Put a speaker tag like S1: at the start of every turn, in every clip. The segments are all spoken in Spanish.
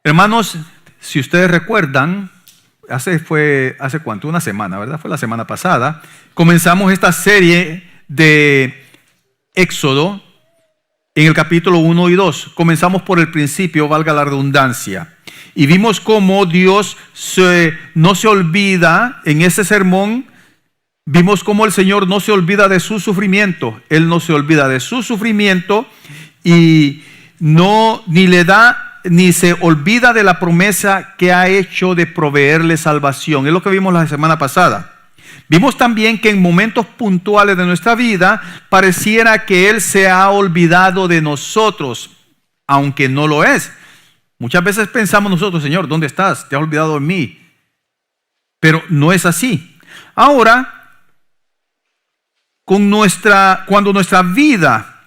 S1: Hermanos, si ustedes recuerdan, ¿hace cuánto? Una semana, ¿verdad? Fue la semana pasada. Comenzamos esta serie de Éxodo en el capítulo 1 y 2. Comenzamos por el principio, valga la redundancia. Y vimos cómo Dios no se olvida en ese sermón. Vimos cómo el Señor no se olvida de su sufrimiento. Él no se olvida de su sufrimiento y ni se olvida de la promesa que ha hecho de proveerle salvación. Es lo que vimos la semana pasada. Vimos también que en momentos puntuales de nuestra vida pareciera que Él se ha olvidado de nosotros, aunque no lo es. Muchas veces pensamos nosotros: Señor, ¿dónde estás? ¿Te has olvidado de mí? Pero no es así. Ahora, cuando nuestra vida,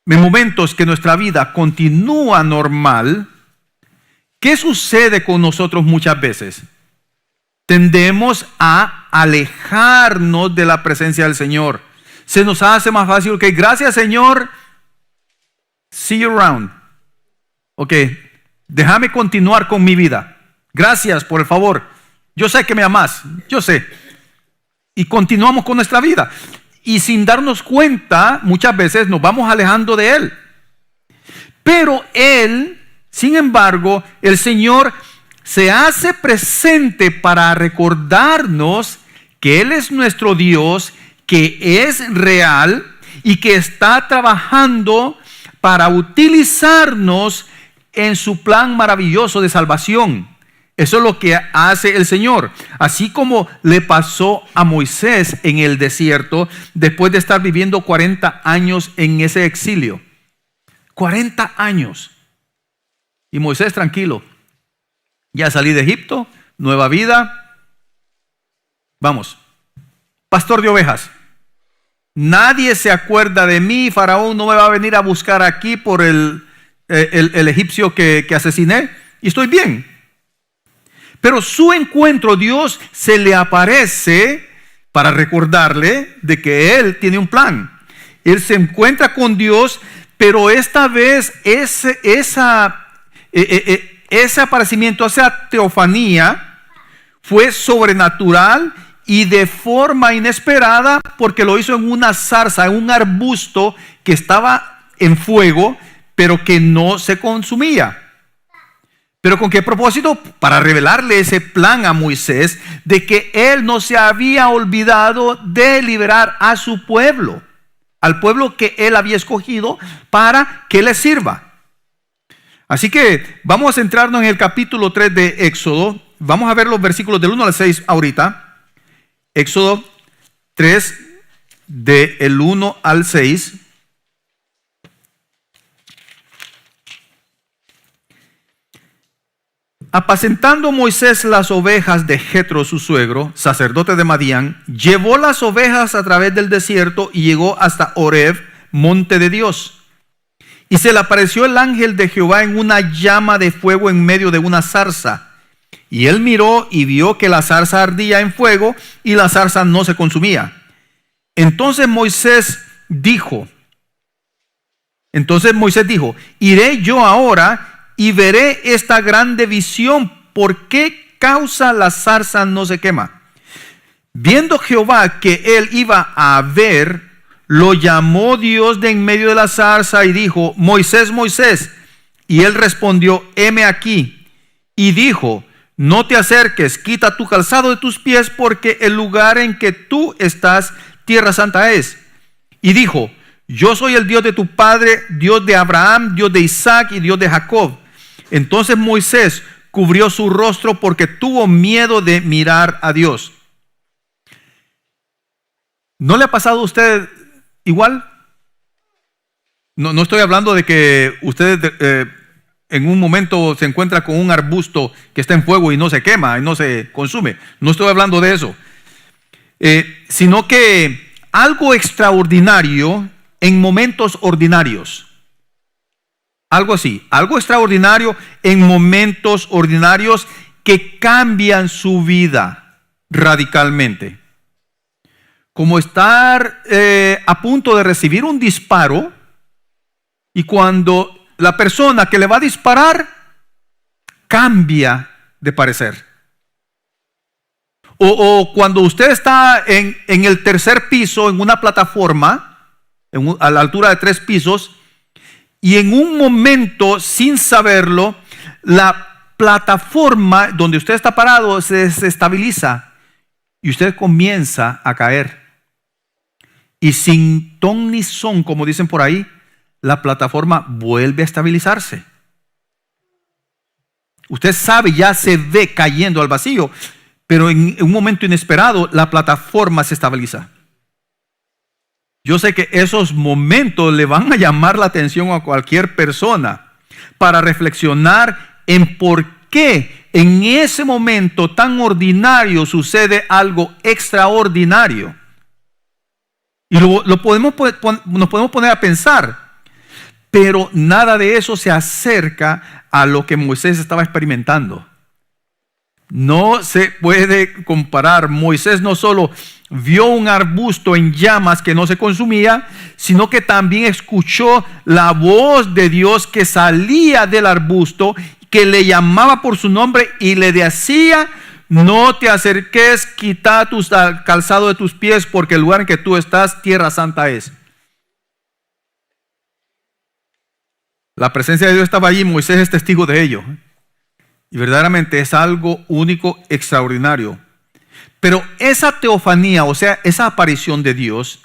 S1: en momentos que nuestra vida continúa normal, ¿qué sucede con nosotros muchas veces? Tendemos a alejarnos de la presencia del Señor. Se nos hace más fácil, ok, gracias Señor, see you around. Ok, déjame continuar con mi vida. Gracias por el favor. Yo sé que me amas, yo sé. Y continuamos con nuestra vida. Y sin darnos cuenta, muchas veces nos vamos alejando de Él. Pero Él, sin embargo, el Señor se hace presente para recordarnos que Él es nuestro Dios, que es real y que está trabajando para utilizarnos en su plan maravilloso de salvación. Eso es lo que hace el Señor. Así como le pasó a Moisés en el desierto después de estar viviendo 40 años en ese exilio. 40 años. Y Moisés tranquilo. Ya salí de Egipto, nueva vida. Vamos. Pastor de ovejas. Nadie se acuerda de mí. Faraón no me va a venir a buscar aquí por el egipcio que asesiné. Y estoy bien. Pero su encuentro, Dios se le aparece para recordarle de que Él tiene un plan. Él se encuentra con Dios, pero esta vez ese aparecimiento, esa teofanía fue sobrenatural y de forma inesperada, porque lo hizo en una zarza, en un arbusto que estaba en fuego, pero que no se consumía. ¿Pero con qué propósito? Para revelarle ese plan a Moisés de que él no se había olvidado de liberar a su pueblo, al pueblo que él había escogido para que le sirva. Así que vamos a centrarnos en el capítulo 3 de Éxodo. Vamos a ver los versículos del 1 al 6 ahorita. Éxodo 3 del 1 al 6. Apacentando Moisés las ovejas de Jetro, su suegro, sacerdote de Madián, llevó las ovejas a través del desierto y llegó hasta Horeb, monte de Dios. Y se le apareció el ángel de Jehová en una llama de fuego en medio de una zarza. Y él miró y vio que la zarza ardía en fuego y la zarza no se consumía. Entonces Moisés dijo, iré yo ahora y veré esta grande visión. ¿Por qué causa la zarza no se quema? Viendo Jehová que él iba a ver, lo llamó Dios de en medio de la zarza y dijo: Moisés, Moisés. Y él respondió: heme aquí. Y dijo: no te acerques, quita tu calzado de tus pies, porque el lugar en que tú estás, tierra santa es. Y dijo: yo soy el Dios de tu padre, Dios de Abraham, Dios de Isaac y Dios de Jacob. Entonces Moisés cubrió su rostro porque tuvo miedo de mirar a Dios. ¿No le ha pasado a usted igual? No estoy hablando de que usted en un momento se encuentra con un arbusto que está en fuego y no se quema y no se consume. No estoy hablando de eso. Sino que algo extraordinario en momentos ordinarios. Algo así, algo extraordinario en momentos ordinarios que cambian su vida radicalmente. Como estar a punto de recibir un disparo y cuando la persona que le va a disparar cambia de parecer. O cuando usted está en el tercer piso, en una plataforma, a la altura de 3 pisos, y en un momento, sin saberlo, la plataforma donde usted está parado se desestabiliza y usted comienza a caer. Y sin ton ni son, como dicen por ahí, la plataforma vuelve a estabilizarse. Usted sabe, ya se ve cayendo al vacío, pero en un momento inesperado la plataforma se estabiliza. Yo sé que esos momentos le van a llamar la atención a cualquier persona para reflexionar en por qué en ese momento tan ordinario sucede algo extraordinario. Y nos podemos poner a pensar, pero nada de eso se acerca a lo que Moisés estaba experimentando. No se puede comparar. Moisés no solo vio un arbusto en llamas que no se consumía, sino que también escuchó la voz de Dios que salía del arbusto, que le llamaba por su nombre y le decía: no te acerques, quita tu calzado de tus pies, porque el lugar en que tú estás, tierra santa es. La presencia de Dios estaba allí, Moisés es testigo de ello. Y verdaderamente es algo único, extraordinario. Pero esa teofanía, o sea, esa aparición de Dios,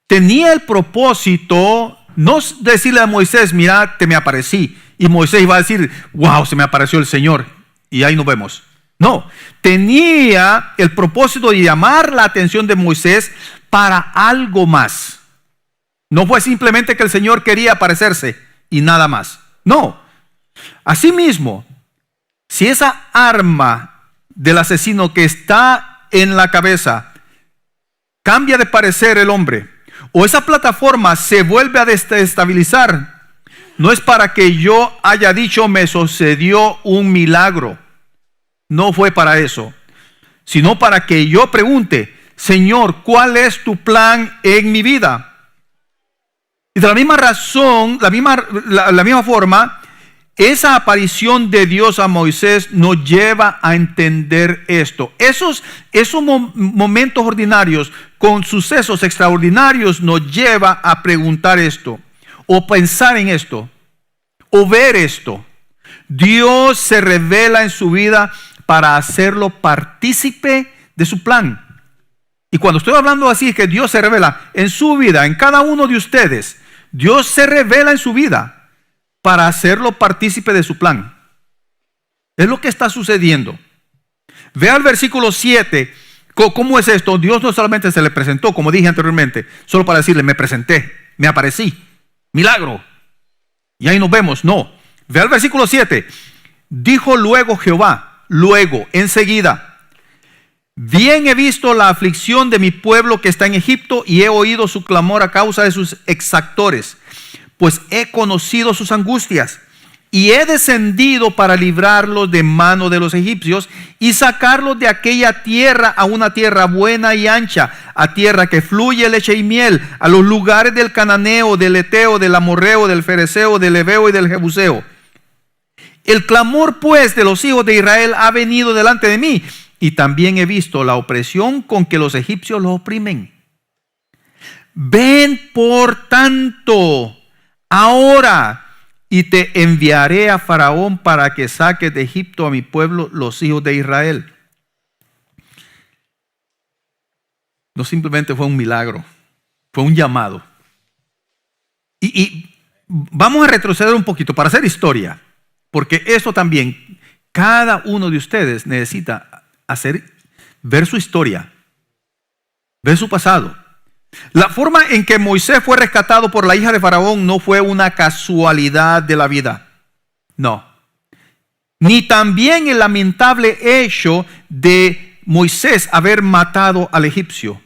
S1: tenía el propósito, no decirle a Moisés: mira, te me aparecí. Y Moisés iba a decir: wow, se me apareció el Señor. Y ahí nos vemos. No, tenía el propósito de llamar la atención de Moisés para algo más. No fue simplemente que el Señor quería aparecerse y nada más. No. Asimismo, si esa arma del asesino que está en la cabeza cambia de parecer el hombre, o esa plataforma se vuelve a desestabilizar, no es para que yo haya dicho: me sucedió un milagro. No fue para eso, sino para que yo pregunte: Señor, ¿cuál es tu plan en mi vida? Y de la misma razón, la misma forma, esa aparición de Dios a Moisés nos lleva a entender esto. Esos momentos ordinarios con sucesos extraordinarios nos lleva a preguntar esto, o pensar en esto, o ver esto. Dios se revela en su vida para hacerlo partícipe de su plan. Y cuando estoy hablando así, que Dios se revela en su vida, en cada uno de ustedes, Dios se revela en su vida para hacerlo partícipe de su plan. Es lo que está sucediendo. Vea el versículo 7. ¿Cómo es esto? Dios no solamente se le presentó, como dije anteriormente, solo para decirle: me presenté, me aparecí, milagro, y ahí nos vemos. No. Vea el versículo 7. Dijo luego Jehová, luego, enseguida: bien he visto la aflicción de mi pueblo que está en Egipto, y he oído su clamor a causa de sus exactores, pues he conocido sus angustias, y he descendido para librarlos de mano de los egipcios y sacarlos de aquella tierra a una tierra buena y ancha, a tierra que fluye leche y miel, a los lugares del cananeo, del eteo, del amorreo, del fereceo, del heveo y del jebuseo. El clamor pues de los hijos de Israel ha venido delante de mí, y también he visto la opresión con que los egipcios los oprimen. Ven por tanto ahora, y te enviaré a Faraón para que saques de Egipto a mi pueblo, los hijos de Israel. No simplemente fue un milagro, fue un llamado. Y vamos a retroceder un poquito para hacer historia, porque esto también, cada uno de ustedes necesita ver su historia, ver su pasado. La forma en que Moisés fue rescatado por la hija de Faraón no fue una casualidad de la vida. No. Ni también el lamentable hecho de Moisés haber matado al egipcio.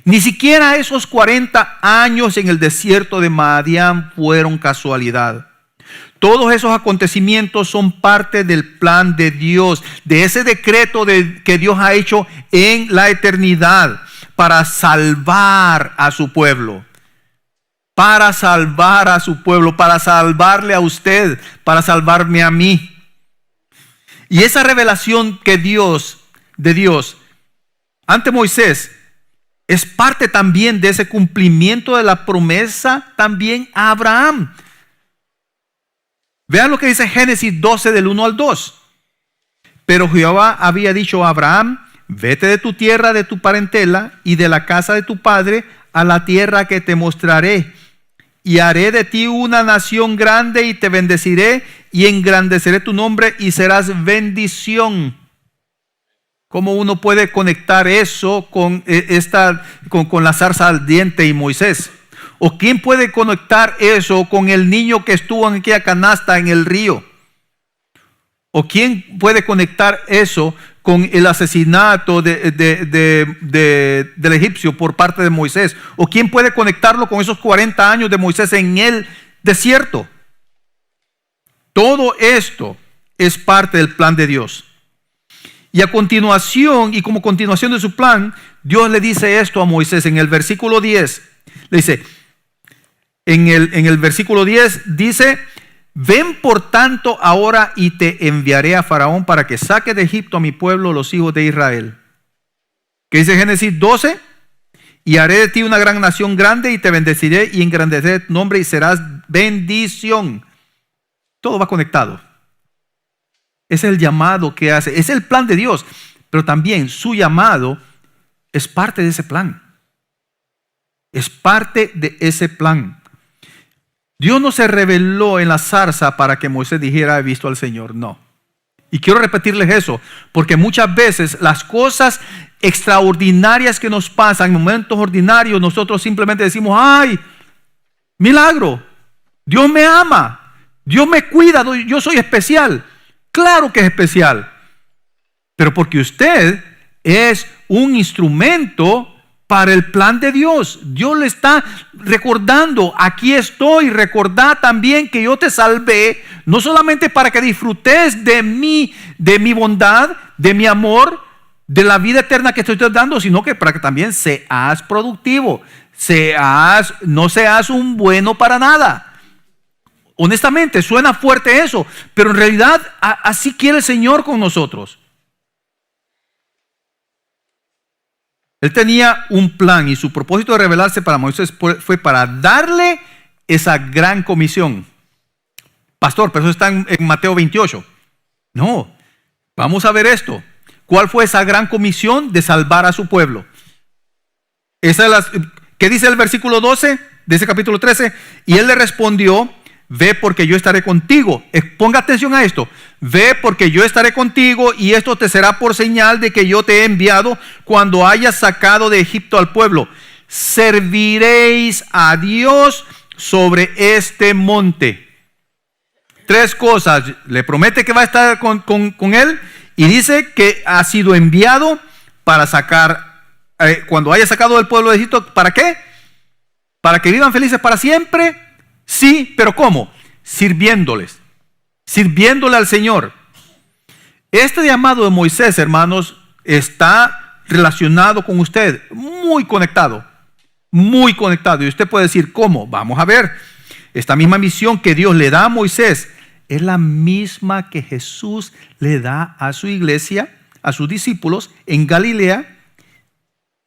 S1: Ni siquiera esos 40 años en el desierto de Madián fueron casualidad. Todos esos acontecimientos son parte del plan de Dios, de ese decreto que Dios ha hecho en la eternidad para salvar a su pueblo. Para salvar a su pueblo, para salvarle a usted, para salvarme a mí. Y esa revelación de Dios ante Moisés es parte también de ese cumplimiento de la promesa también a Abraham. Vean lo que dice Génesis 12 del 1 al 2. Pero Jehová había dicho a Abraham: vete de tu tierra, de tu parentela y de la casa de tu padre a la tierra que te mostraré. Y haré de ti una nación grande y te bendeciré y engrandeceré tu nombre y serás bendición. ¿Cómo uno puede conectar eso con la zarza ardiente y Moisés? ¿O quién puede conectar eso con el niño que estuvo en aquella canasta en el río? ¿O quién puede conectar eso con el asesinato del egipcio por parte de Moisés? ¿O quién puede conectarlo con esos 40 años de Moisés en el desierto? Todo esto es parte del plan de Dios. Y a continuación, y como continuación de su plan, Dios le dice esto a Moisés en el versículo 10. Le dice, en el versículo 10 dice: ven por tanto ahora y te enviaré a Faraón para que saque de Egipto a mi pueblo, los hijos de Israel. ¿Qué dice Génesis 12? Y haré de ti una gran nación grande y te bendeciré y engrandeceré tu nombre y serás bendición. Todo va conectado. Es el llamado que hace, es el plan de Dios, pero también su llamado es parte de ese plan. Es parte de ese plan. Dios no se reveló en la zarza para que Moisés dijera: he visto al Señor. No. Y quiero repetirles eso, porque muchas veces las cosas extraordinarias que nos pasan, en momentos ordinarios, nosotros simplemente decimos: ¡ay, milagro! Dios me ama, Dios me cuida, yo soy especial. Claro que es especial, pero porque usted es un instrumento para el plan de Dios. Dios le está recordando: aquí estoy, recordá también que yo te salvé, no solamente para que disfrutes de mi bondad, de mi amor, de la vida eterna que te estoy dando, sino que para que también seas productivo, no seas un bueno para nada. Honestamente, suena fuerte eso, pero en realidad así quiere el Señor con nosotros. Él tenía un plan y su propósito de revelarse para Moisés fue para darle esa gran comisión. Pastor, pero eso está en Mateo 28. No, vamos a ver esto. ¿Cuál fue esa gran comisión? De salvar a su pueblo. ¿Qué dice el versículo 12 de ese capítulo 13? Y él le respondió: ve porque yo estaré contigo. Ponga atención a esto. Ve porque yo estaré contigo y esto te será por señal de que yo te he enviado cuando hayas sacado de Egipto al pueblo. Serviréis a Dios sobre este monte. 3 cosas. Le promete que va a estar con él y dice que ha sido enviado para sacar, cuando haya sacado del pueblo de Egipto. ¿Para qué? Para que vivan felices para siempre. Sí, pero ¿cómo? Sirviéndole al Señor. Este llamado de Moisés, hermanos, está relacionado con usted, muy conectado. Y usted puede decir: ¿cómo? Vamos a ver. Esta misma misión que Dios le da a Moisés es la misma que Jesús le da a su iglesia, a sus discípulos en Galilea,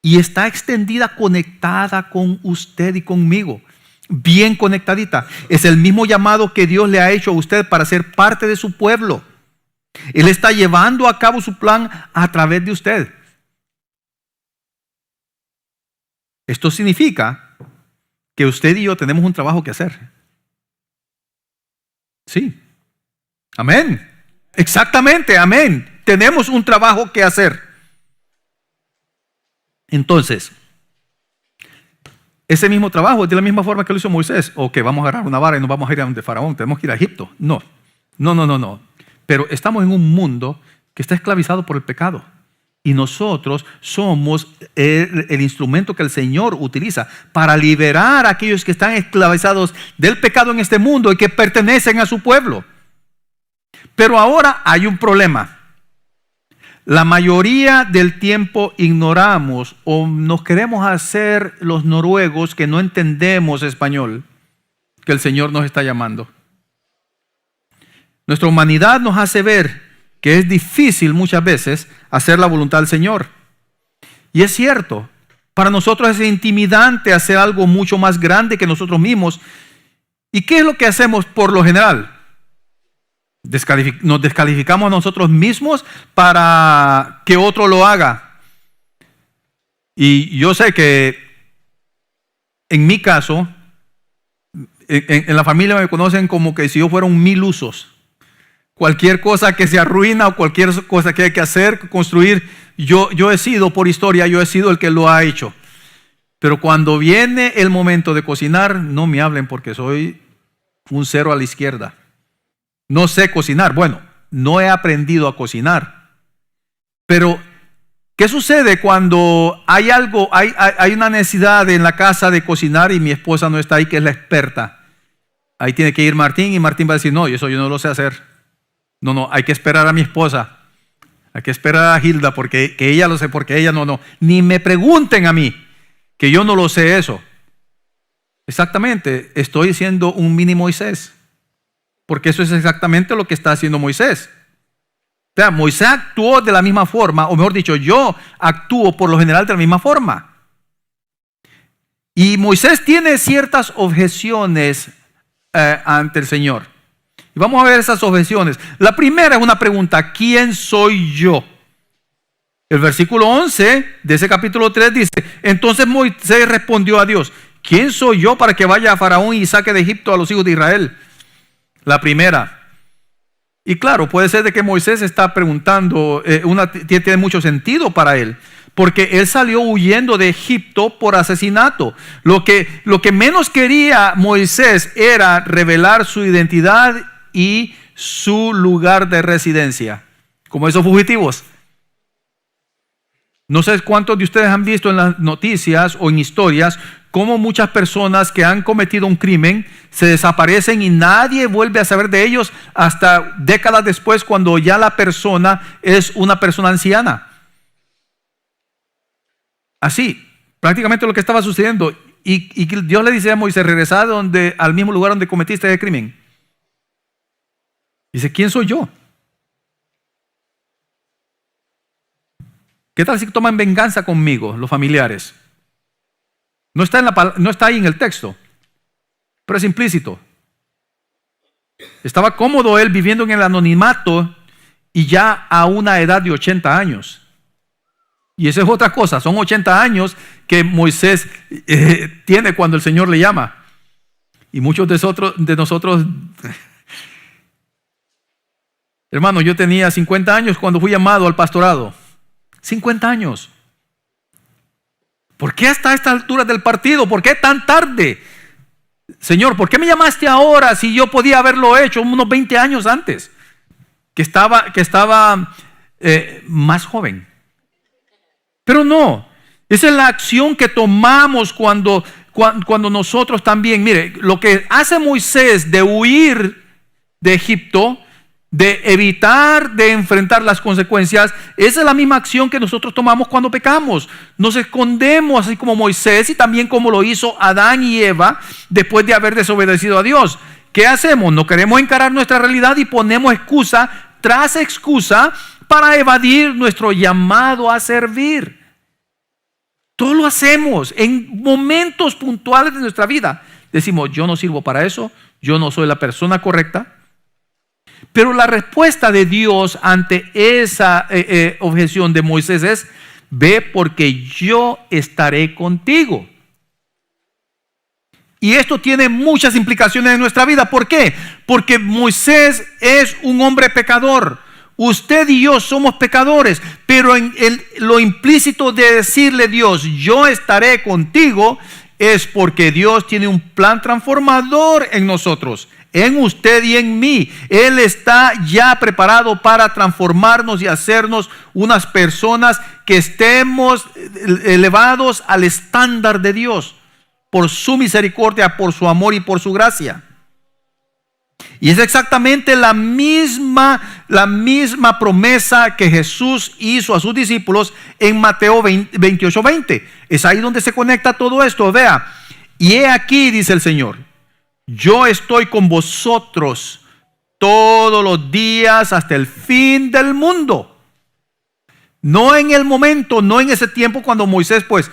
S1: y está extendida, conectada con usted y conmigo. Bien conectadita. Es el mismo llamado que Dios le ha hecho a usted para ser parte de su pueblo. Él está llevando a cabo su plan a través de usted. Esto significa que usted y yo tenemos un trabajo que hacer. Sí. Amén. Exactamente, amén. Tenemos un trabajo que hacer. Entonces, ese mismo trabajo es de la misma forma que lo hizo Moisés. O que vamos a agarrar una vara y nos vamos a ir a donde Faraón. Tenemos que ir a Egipto. No. Pero estamos en un mundo que está esclavizado por el pecado. Y nosotros somos el instrumento que el Señor utiliza para liberar a aquellos que están esclavizados del pecado en este mundo y que pertenecen a su pueblo. Pero ahora hay un problema. La mayoría del tiempo ignoramos o nos queremos hacer los noruegos que no entendemos español, que el Señor nos está llamando. Nuestra humanidad nos hace ver que es difícil muchas veces hacer la voluntad del Señor. Y es cierto, para nosotros es intimidante hacer algo mucho más grande que nosotros mismos. ¿Y qué es lo que hacemos por lo general? Nos descalificamos a nosotros mismos para que otro lo haga. Y yo sé que en mi caso, en la familia me conocen como que si yo fuera un mil usos. Cualquier cosa que se arruina o cualquier cosa que hay que hacer, construir, yo he sido, por historia, yo he sido el que lo ha hecho. Pero cuando viene el momento de cocinar, no me hablen porque soy un cero a la izquierda. No sé cocinar. Bueno, no he aprendido a cocinar. Pero, ¿qué sucede cuando hay algo, hay una necesidad en la casa de cocinar y mi esposa no está ahí, que es la experta? Ahí tiene que ir Martín y Martín va a decir, no, eso yo no lo sé hacer. No, hay que esperar a mi esposa. Hay que esperar a Hilda porque que ella lo sé, porque ella no. Ni me pregunten a mí, que yo no lo sé eso. Exactamente, estoy siendo un mini Moisés. Porque eso es exactamente lo que está haciendo Moisés. O sea, Moisés actuó de la misma forma, o mejor dicho, yo actúo por lo general de la misma forma. Y Moisés tiene ciertas objeciones ante el Señor. Y vamos a ver esas objeciones. La primera es una pregunta: ¿quién soy yo? El versículo 11 de ese capítulo 3 dice: entonces Moisés respondió a Dios: ¿quién soy yo para que vaya a Faraón y saque de Egipto a los hijos de Israel? La primera. Y claro, puede ser de que Moisés está preguntando, tiene mucho sentido para él, porque él salió huyendo de Egipto por asesinato. Lo que menos quería Moisés era revelar su identidad y su lugar de residencia, como esos fugitivos. No sé cuántos de ustedes han visto en las noticias o en historias cómo muchas personas que han cometido un crimen se desaparecen y nadie vuelve a saber de ellos hasta décadas después, cuando ya la persona es una persona anciana. Así, prácticamente lo que estaba sucediendo. Y Dios le dice a Moisés: regresa al mismo lugar donde cometiste el crimen. Dice: ¿quién soy yo? ¿Qué tal si toman venganza conmigo los familiares? No está ahí en el texto, pero es implícito. Estaba cómodo él viviendo en el anonimato y ya a una edad de 80 años. Y esa es otra cosa, son 80 años que Moisés tiene cuando el Señor le llama. Y muchos de nosotros, hermano, yo tenía 50 años cuando fui llamado al pastorado. 50 años. ¿Por qué hasta esta altura del partido? ¿Por qué tan tarde? Señor, ¿por qué me llamaste ahora si yo podía haberlo hecho unos 20 años antes? Que estaba más joven. Pero no, esa es la acción que tomamos cuando nosotros también, mire, lo que hace Moisés de huir de Egipto, de evitar de enfrentar las consecuencias, esa es la misma acción que nosotros tomamos cuando pecamos. Nos escondemos así como Moisés y también como lo hizo Adán y Eva después de haber desobedecido a Dios. ¿Qué hacemos? No queremos encarar nuestra realidad y ponemos excusa tras excusa para evadir nuestro llamado a servir. Todo lo hacemos en momentos puntuales de nuestra vida. Decimos: yo no sirvo para eso, yo no soy la persona correcta. Pero la respuesta de Dios ante esa objeción de Moisés es: ve, porque yo estaré contigo. Y esto tiene muchas implicaciones en nuestra vida. ¿Por qué? Porque Moisés es un hombre pecador. Usted y yo somos pecadores, pero en lo implícito de decirle Dios: yo estaré contigo, es porque Dios tiene un plan transformador en nosotros, en usted y en mí. Él está ya preparado para transformarnos y hacernos unas personas que estemos elevados al estándar de Dios, por su misericordia, por su amor y por su gracia. Y es exactamente la misma promesa que Jesús hizo a sus discípulos en Mateo 28:20. Es ahí donde se conecta todo esto. Vea: y he aquí, dice el Señor, yo estoy con vosotros todos los días hasta el fin del mundo. No en el momento, no en ese tiempo cuando Moisés, pues,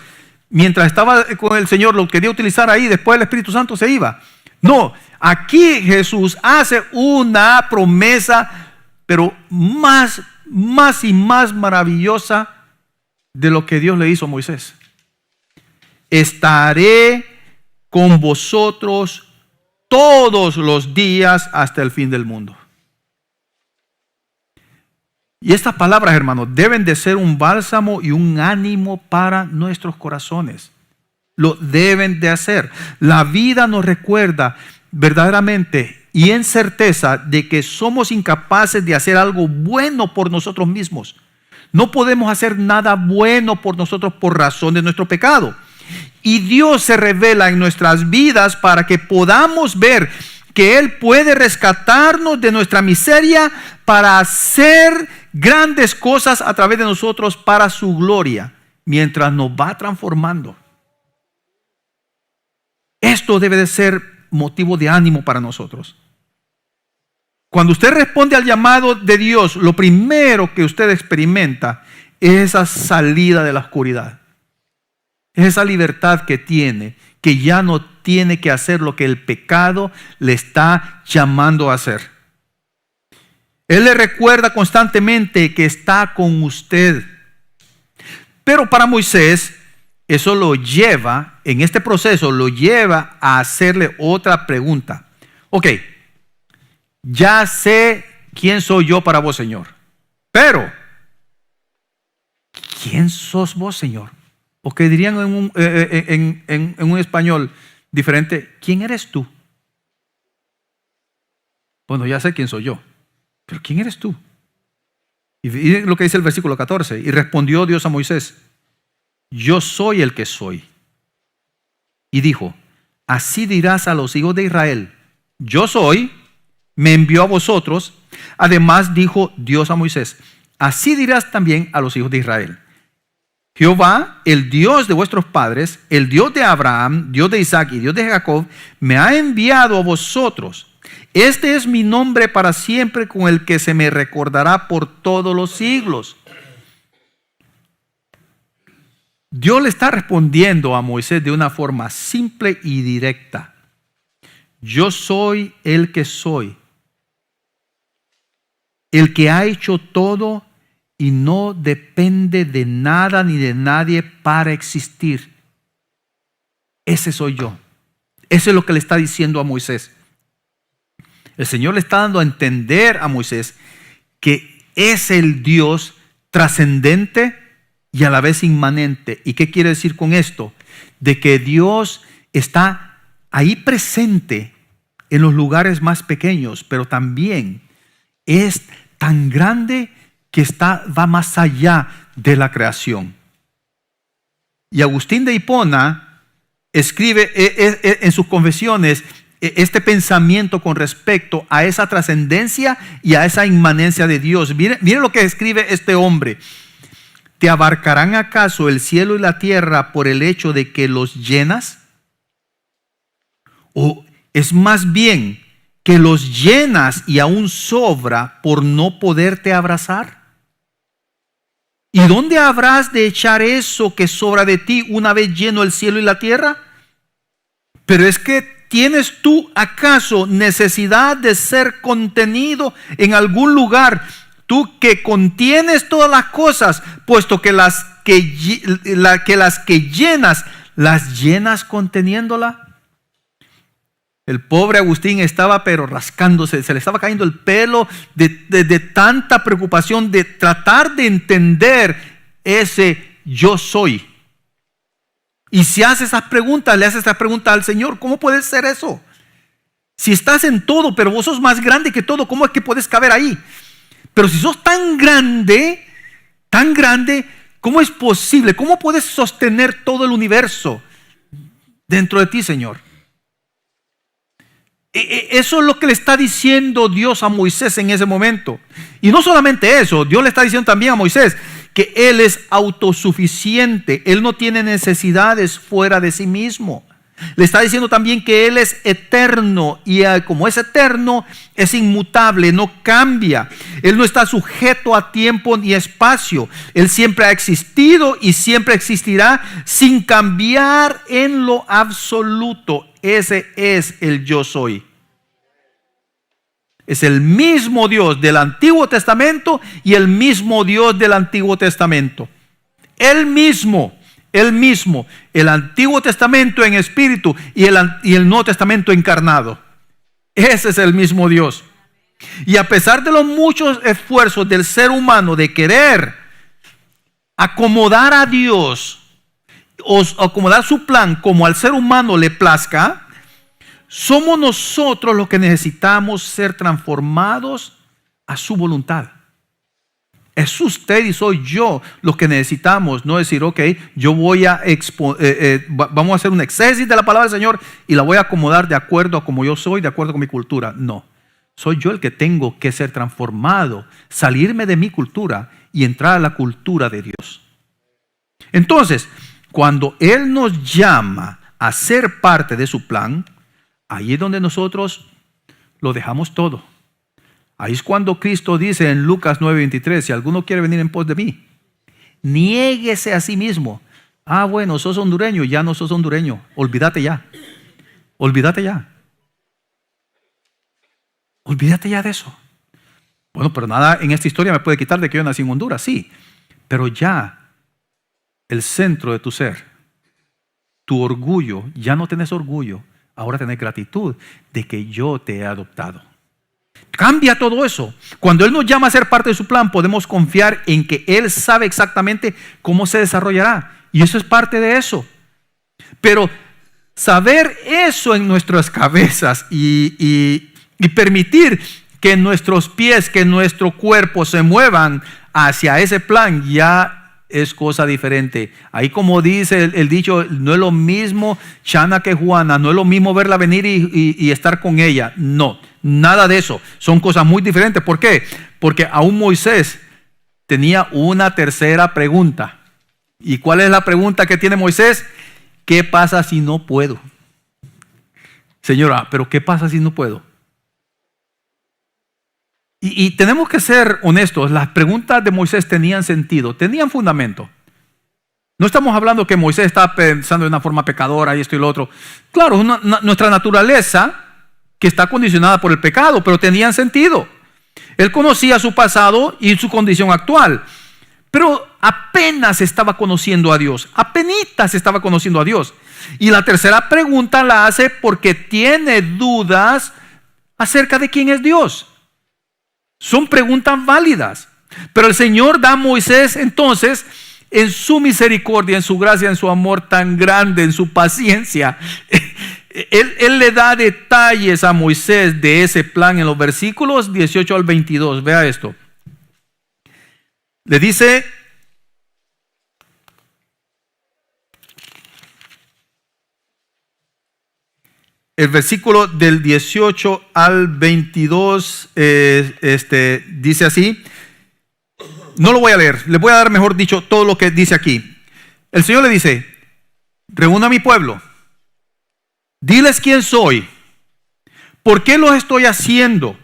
S1: mientras estaba con el Señor, lo quería utilizar ahí, después el Espíritu Santo se iba. No, aquí Jesús hace una promesa, pero más y más maravillosa de lo que Dios le hizo a Moisés. Estaré con vosotros todos los días hasta el fin del mundo. Y estas palabras, hermanos, deben de ser un bálsamo y un ánimo para nuestros corazones. Lo deben de hacer. La vida nos recuerda verdaderamente y en certeza de que somos incapaces de hacer algo bueno por nosotros mismos. No podemos hacer nada bueno por nosotros por razón de nuestro pecado. Y Dios se revela en nuestras vidas para que podamos ver que Él puede rescatarnos de nuestra miseria para hacer grandes cosas a través de nosotros para su gloria, mientras nos va transformando. Esto debe de ser motivo de ánimo para nosotros. Cuando usted responde al llamado de Dios, lo primero que usted experimenta es esa salida de la oscuridad. Es esa libertad que tiene, que ya no tiene que hacer lo que el pecado le está llamando a hacer. Él le recuerda constantemente que está con usted. Pero para Moisés, eso lo lleva, en este proceso, lo lleva a hacerle otra pregunta. Ok, ya sé quién soy yo para vos, Señor. Pero, ¿quién sos vos, Señor? O que dirían en un español diferente, ¿quién eres tú? Bueno, ya sé quién soy yo. ¿Pero quién eres tú? Y lo que dice el versículo 14. Y respondió Dios a Moisés: yo soy el que soy. Y dijo: así dirás a los hijos de Israel: yo soy, me envió a vosotros. Además dijo Dios a Moisés: así dirás también a los hijos de Israel: Jehová, el Dios de vuestros padres, el Dios de Abraham, Dios de Isaac y Dios de Jacob, me ha enviado a vosotros. Este es mi nombre para siempre, con el que se me recordará por todos los siglos. Dios le está respondiendo a Moisés de una forma simple y directa. Yo soy el que soy, el que ha hecho todo y no depende de nada ni de nadie para existir. Ese soy yo. Eso es lo que le está diciendo a Moisés. El Señor le está dando a entender a Moisés que es el Dios trascendente y a la vez inmanente. ¿Y qué quiere decir con esto? De que Dios está ahí presente en los lugares más pequeños, pero también es tan grande que va más allá de la creación. Y Agustín de Hipona escribe en sus confesiones este pensamiento con respecto a esa trascendencia y a esa inmanencia de Dios. Miren lo que escribe este hombre. ¿Te abarcarán acaso el cielo y la tierra por el hecho de que los llenas? ¿O es más bien que los llenas y aún sobra por no poderte abrazar? ¿Y dónde habrás de echar eso que sobra de ti una vez lleno el cielo y la tierra? Pero es que ¿tienes tú acaso necesidad de ser contenido en algún lugar? Tú que contienes todas las cosas, puesto que las que llenas, las llenas conteniéndola. El pobre Agustín estaba pero rascándose, se le estaba cayendo el pelo de tanta preocupación de tratar de entender ese yo soy. Y si hace esas preguntas, le hace esa pregunta al Señor: ¿cómo puede ser eso? Si estás en todo, pero vos sos más grande que todo, ¿cómo es que puedes caber ahí? Pero si sos tan grande, ¿cómo es posible? ¿Cómo puedes sostener todo el universo dentro de ti, Señor? Eso es lo que le está diciendo Dios a Moisés en ese momento. Y no solamente eso, Dios le está diciendo también a Moisés que Él es autosuficiente. Él no tiene necesidades fuera de sí mismo. Le está diciendo también que Él es eterno y como es eterno, es inmutable, no cambia. Él no está sujeto a tiempo ni espacio. Él siempre ha existido y siempre existirá sin cambiar en lo absoluto. Ese es el yo soy. Es el mismo Dios del Antiguo Testamento y el mismo Dios del Antiguo Testamento. El mismo, el Antiguo Testamento en espíritu y el Nuevo Testamento encarnado. Ese es el mismo Dios. Y a pesar de los muchos esfuerzos del ser humano de querer acomodar a Dios o acomodar su plan como al ser humano le plazca, somos nosotros los que necesitamos ser transformados a su voluntad. Es usted y soy yo los que necesitamos, no decir, ok, yo voy a vamos a hacer un exégesis de la palabra del Señor y la voy a acomodar de acuerdo a como yo soy, de acuerdo con mi cultura. No, soy yo el que tengo que ser transformado, salirme de mi cultura y entrar a la cultura de Dios. Entonces, cuando Él nos llama a ser parte de su plan, ahí es donde nosotros lo dejamos todo. Ahí es cuando Cristo dice en Lucas 9:23, si alguno quiere venir en pos de mí, niéguese a sí mismo. Ah, bueno, sos hondureño, ya no sos hondureño. Olvídate ya. Olvídate ya. Olvídate ya de eso. Bueno, pero nada en esta historia me puede quitar de que yo nací en Honduras, sí. Pero ya el centro de tu ser, tu orgullo, ya no tenés orgullo. Ahora tenés gratitud de que yo te he adoptado. Cambia todo eso. Cuando Él nos llama a ser parte de su plan, podemos confiar en que Él sabe exactamente cómo se desarrollará. Y eso es parte de eso. Pero saber eso en nuestras cabezas y permitir que nuestros pies, que nuestro cuerpo se muevan hacia ese plan, ya es cosa diferente. Ahí, como dice el dicho, no es lo mismo Chana que Juana, no es lo mismo verla venir y estar con ella. No, nada de eso. Son cosas muy diferentes. ¿Por qué? Porque aún Moisés tenía una tercera pregunta. ¿Y cuál es la pregunta que tiene Moisés? ¿Qué pasa si no puedo? Señora, ¿pero qué pasa si no puedo? Y tenemos que ser honestos, las preguntas de Moisés tenían sentido, tenían fundamento. No estamos hablando que Moisés estaba pensando de una forma pecadora y esto y lo otro. Claro, nuestra naturaleza que está condicionada por el pecado, pero tenían sentido. Él conocía su pasado y su condición actual, pero apenas estaba conociendo a Dios, apenitas estaba conociendo a Dios. Y la tercera pregunta la hace porque tiene dudas acerca de quién es Dios. Son preguntas válidas. Pero el Señor da a Moisés entonces, en su misericordia, en su gracia, en su amor tan grande, en su paciencia, Él le da detalles a Moisés de ese plan en los versículos 18 al 22. Vea esto. Le dice: el versículo del 18 al 22 dice así. No lo voy a leer, le voy a dar, mejor dicho, todo lo que dice aquí. El Señor le dice: reúna a mi pueblo, diles quién soy, por qué los estoy haciendo,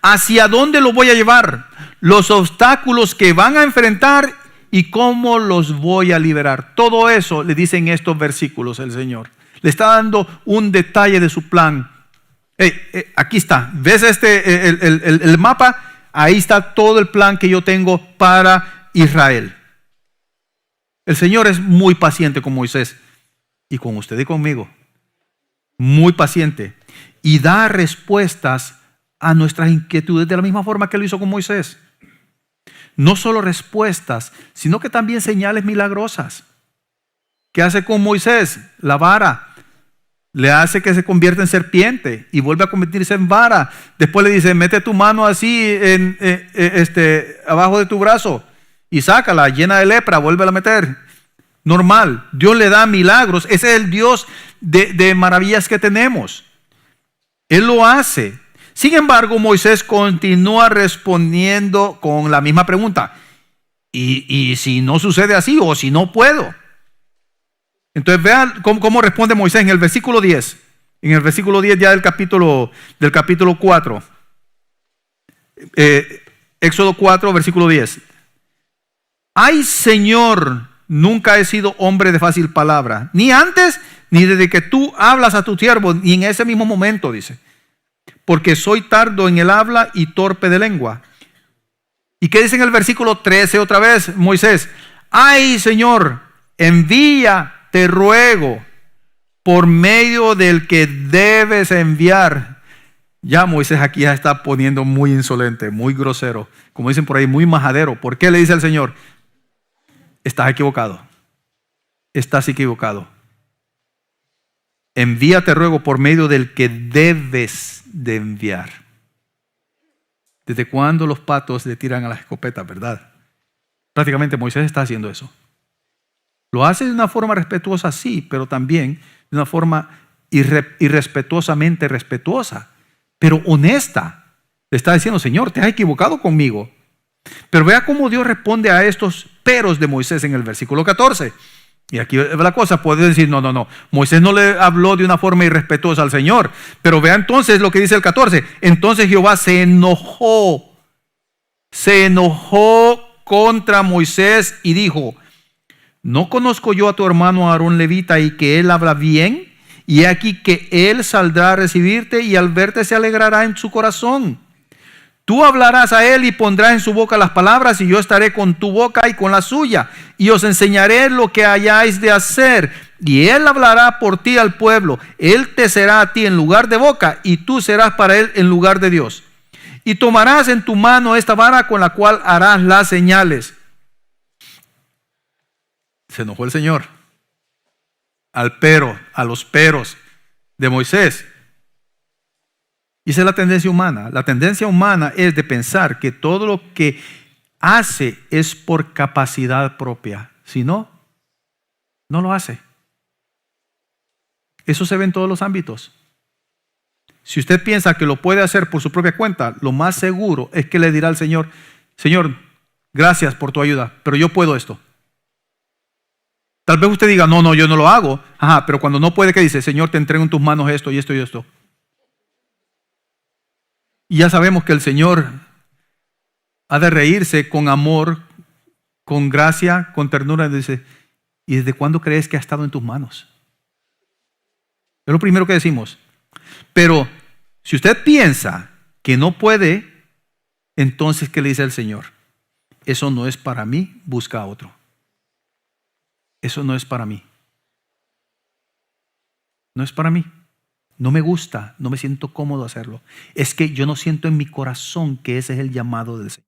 S1: hacia dónde los voy a llevar, los obstáculos que van a enfrentar y cómo los voy a liberar. Todo eso le dice en estos versículos el Señor. Le está dando un detalle de su plan. Aquí está. ¿Ves el mapa? Ahí está todo el plan que yo tengo para Israel. El Señor es muy paciente con Moisés y con usted y conmigo. Muy paciente. Y da respuestas a nuestras inquietudes de la misma forma que lo hizo con Moisés. No solo respuestas, sino que también señales milagrosas. ¿Qué hace con Moisés? La vara. Le hace que se convierta en serpiente y vuelve a convertirse en vara. Después le dice: mete tu mano así abajo de tu brazo y sácala, llena de lepra, vuélvela a meter. Normal. Dios le da milagros. Ese es el Dios de maravillas que tenemos. Él lo hace. Sin embargo, Moisés continúa respondiendo con la misma pregunta. ¿Y si no sucede así o si no puedo? Entonces vean cómo responde Moisés en el versículo 10. En el versículo 10 ya del capítulo 4. Éxodo 4, versículo 10. Ay, Señor, nunca he sido hombre de fácil palabra, ni antes, ni desde que tú hablas a tu siervo, ni en ese mismo momento, dice. Porque soy tardo en el habla y torpe de lengua. ¿Y qué dice en el versículo 13 otra vez Moisés? Ay, Señor, envía, te ruego, por medio del que debes enviar. Ya Moisés aquí ya está poniendo muy insolente, muy grosero, como dicen por ahí, muy majadero. ¿Por qué le dice al Señor? Estás equivocado. Estás equivocado. Envía, te ruego, por medio del que debes de enviar. ¿Desde cuándo los patos le tiran a las escopetas, verdad? Prácticamente Moisés está haciendo eso. Lo hace de una forma respetuosa, sí, pero también de una forma irrespetuosamente respetuosa, pero honesta. Le está diciendo, Señor, te has equivocado conmigo. Pero vea cómo Dios responde a estos peros de Moisés en el versículo 14. Y aquí la cosa, puede decir, no. Moisés no le habló de una forma irrespetuosa al Señor. Pero vea entonces lo que dice el 14. Entonces Jehová se enojó contra Moisés y dijo, ¿no conozco yo a tu hermano Aarón levita y que él habla bien? Y he aquí que él saldrá a recibirte y al verte se alegrará en su corazón. Tú hablarás a él y pondrás en su boca las palabras y yo estaré con tu boca y con la suya y os enseñaré lo que hayáis de hacer. Y él hablará por ti al pueblo. Él te será a ti en lugar de boca y tú serás para él en lugar de Dios. Y tomarás en tu mano esta vara con la cual harás las señales. Se enojó el Señor a los peros de Moisés. Y esa es la tendencia humana. La tendencia humana es de pensar que todo lo que hace es por capacidad propia. Si no, no lo hace. Eso se ve en todos los ámbitos. Si usted piensa que lo puede hacer por su propia cuenta, lo más seguro es que le dirá al Señor, Señor, gracias por tu ayuda, pero yo puedo esto. Tal vez usted diga, no, yo no lo hago. Ajá, pero cuando no puede, ¿qué dice? Señor, te entrego en tus manos esto y esto y esto. Y ya sabemos que el Señor ha de reírse con amor, con gracia, con ternura. Y dice, ¿y desde cuándo crees que ha estado en tus manos? Es lo primero que decimos. Pero si usted piensa que no puede, entonces ¿qué le dice el Señor? Eso no es para mí, busca a otro. Eso no es para mí. No es para mí. No me gusta, no me siento cómodo hacerlo. Es que yo no siento en mi corazón que ese es el llamado del Señor.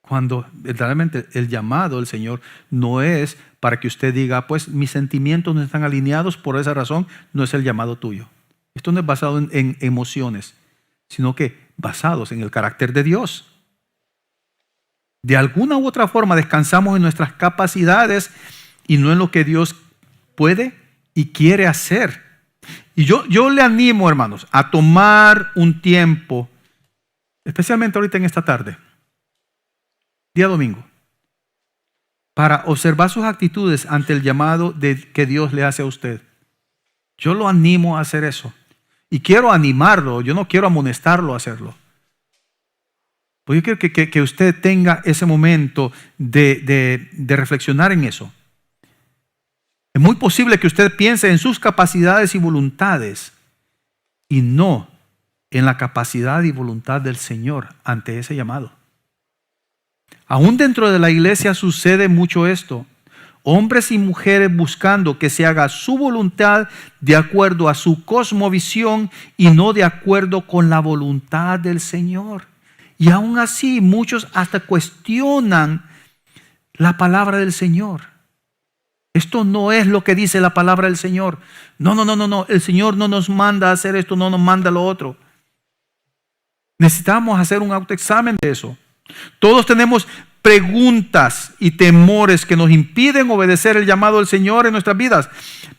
S1: Cuando verdaderamente el llamado del Señor no es para que usted diga, pues mis sentimientos no están alineados, por esa razón no es el llamado tuyo. Esto no es basado en emociones, sino que basados en el carácter de Dios. De alguna u otra forma descansamos en nuestras capacidades y no en lo que Dios puede y quiere hacer. Y yo le animo, hermanos, a tomar un tiempo, especialmente ahorita en esta tarde, día domingo, para observar sus actitudes ante el llamado que Dios le hace a usted. Yo lo animo a hacer eso. Y quiero animarlo, yo no quiero amonestarlo a hacerlo. Pues yo quiero que usted tenga ese momento de reflexionar en eso. Es muy posible que usted piense en sus capacidades y voluntades y no en la capacidad y voluntad del Señor ante ese llamado. Aún dentro de la iglesia sucede mucho esto. Hombres y mujeres buscando que se haga su voluntad de acuerdo a su cosmovisión y no de acuerdo con la voluntad del Señor. Y aún así muchos hasta cuestionan la palabra del Señor. Esto no es lo que dice la palabra del Señor. No. El Señor no nos manda a hacer esto, no nos manda lo otro. Necesitamos hacer un autoexamen de eso. Todos tenemos preguntas y temores que nos impiden obedecer el llamado del Señor en nuestras vidas.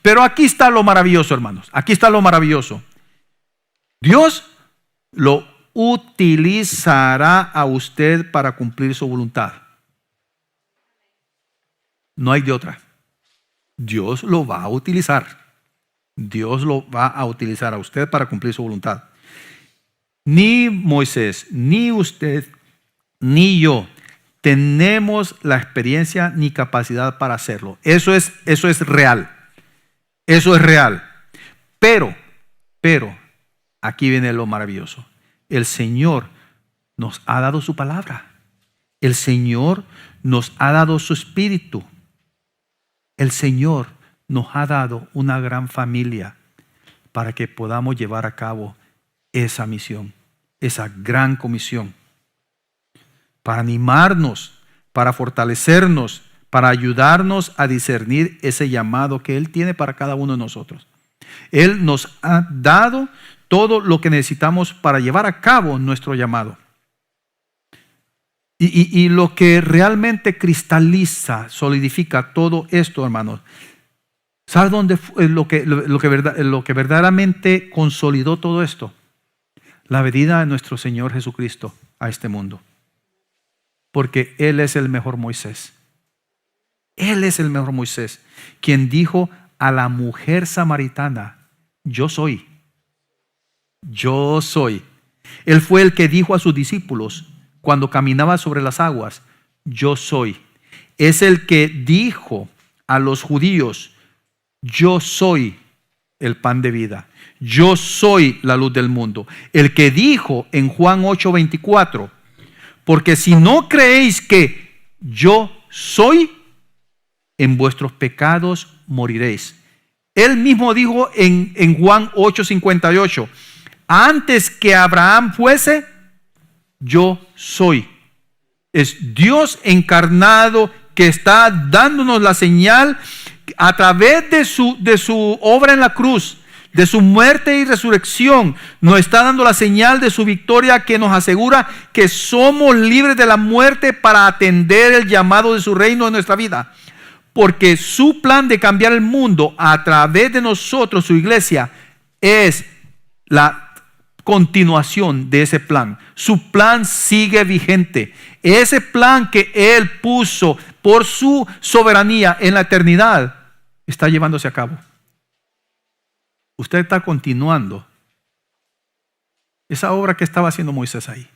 S1: Pero aquí está lo maravilloso, hermanos. Aquí está lo maravilloso. Dios lo utilizará a usted para cumplir su voluntad. No hay de otra. Dios lo va a utilizar. Dios lo va a utilizar a usted para cumplir su voluntad. Ni Moisés, ni usted, ni yo tenemos la experiencia ni capacidad para hacerlo. Eso es real. Eso es real. Pero, aquí viene lo maravilloso. El Señor nos ha dado su palabra. El Señor nos ha dado su espíritu. El Señor nos ha dado una gran familia para que podamos llevar a cabo esa misión, esa gran comisión. Para animarnos, para fortalecernos, para ayudarnos a discernir ese llamado que Él tiene para cada uno de nosotros. Él nos ha dado todo lo que necesitamos para llevar a cabo nuestro llamado. Y lo que realmente cristaliza, solidifica todo esto, hermanos, ¿sabe dónde fue lo que verdaderamente consolidó todo esto? La venida de nuestro Señor Jesucristo a este mundo. Porque Él es el mejor Moisés. Él es el mejor Moisés, quien dijo a la mujer samaritana: yo soy. Yo soy. Él fue el que dijo a sus discípulos cuando caminaba sobre las aguas: yo soy. Es el que dijo a los judíos: yo soy el pan de vida. Yo soy la luz del mundo. El que dijo en Juan 8:24: porque si no creéis que yo soy, en vuestros pecados moriréis. Él mismo dijo en Juan 8:58: antes que Abraham fuese, yo soy. Es Dios encarnado que está dándonos la señal a través de su obra en la cruz, de su muerte y resurrección. Nos está dando la señal de su victoria, que nos asegura que somos libres de la muerte para atender el llamado de su reino en nuestra vida. Porque su plan de cambiar el mundo a través de nosotros, su iglesia, es la continuación de ese plan. Su plan sigue vigente. Ese plan que Él puso por su soberanía en la eternidad está llevándose a cabo. Usted está continuando esa obra que estaba haciendo Moisés ahí.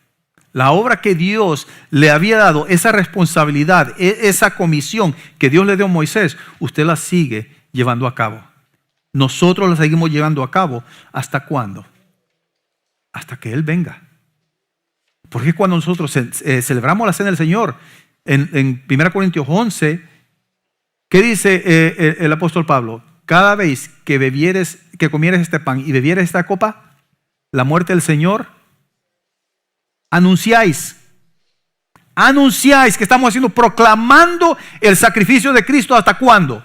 S1: La obra que Dios le había dado, esa responsabilidad, esa comisión que Dios le dio a Moisés, usted la sigue llevando a cabo. Nosotros la seguimos llevando a cabo. ¿Hasta cuándo? Hasta que Él venga. Porque cuando nosotros celebramos la cena del Señor, en 1 Corintios 11, ¿qué dice el apóstol Pablo? Cada vez que comieres este pan y bebieres esta copa, la muerte del Señor, anunciáis que estamos haciendo, proclamando el sacrificio de Cristo. ¿Hasta cuándo?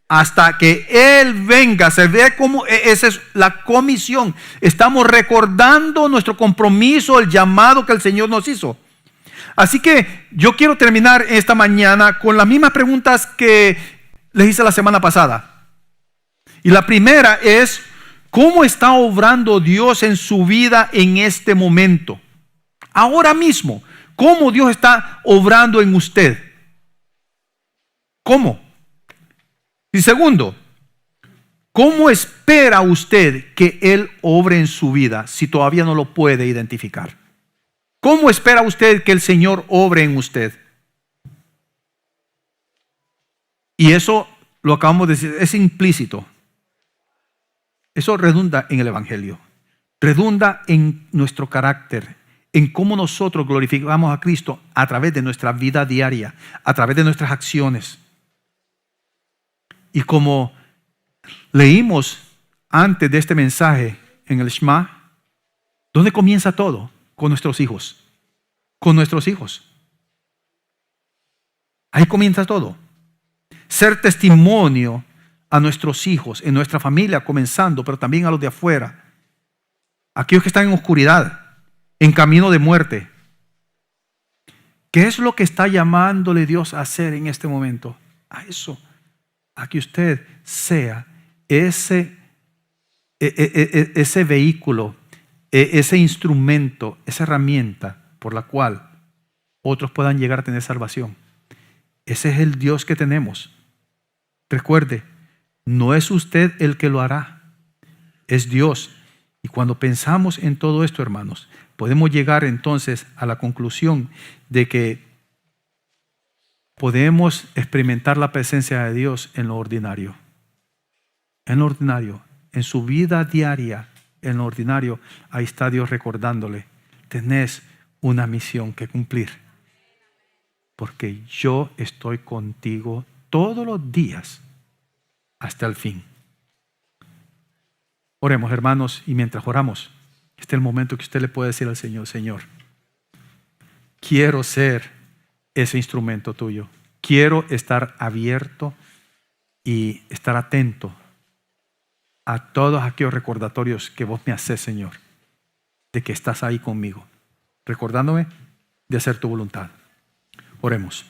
S1: Hasta que Él venga. Se ve como esa es la comisión. Estamos recordando nuestro compromiso, el llamado que el Señor nos hizo. Así que yo quiero terminar esta mañana con las mismas preguntas que les hice la semana pasada. Y la primera es: ¿cómo está obrando Dios en su vida en este momento? Ahora mismo, ¿cómo Dios está obrando en usted? ¿Cómo? Y segundo, ¿cómo espera usted que Él obre en su vida si todavía no lo puede identificar? ¿Cómo espera usted que el Señor obre en usted? Y eso lo acabamos de decir, es implícito. Eso redunda en el Evangelio, redunda en nuestro carácter, en cómo nosotros glorificamos a Cristo a través de nuestra vida diaria, a través de nuestras acciones. Y como leímos antes de este mensaje en el Shema, ¿dónde comienza todo? Con nuestros hijos. Con nuestros hijos. Ahí comienza todo. Ser testimonio a nuestros hijos, en nuestra familia comenzando, pero también a los de afuera. Aquellos que están en oscuridad, en camino de muerte. ¿Qué es lo que está llamándole Dios a hacer en este momento? A eso. A que usted sea ese vehículo, ese instrumento, esa herramienta por la cual otros puedan llegar a tener salvación. Ese es el Dios que tenemos. Recuerde, No es usted el que lo hará, es Dios. Y cuando pensamos en todo esto, hermanos, podemos llegar entonces a la conclusión de que podemos experimentar la presencia de Dios en lo ordinario. En lo ordinario, en su vida diaria, en lo ordinario, ahí está Dios recordándole, tenés una misión que cumplir. Porque yo estoy contigo todos los días hasta el fin. Oremos, hermanos, y mientras oramos, este es el momento que usted le puede decir al Señor, Señor, quiero ser ese instrumento tuyo. Quiero estar abierto y estar atento a todos aquellos recordatorios que vos me haces, Señor, de que estás ahí conmigo, recordándome de hacer tu voluntad. Oremos.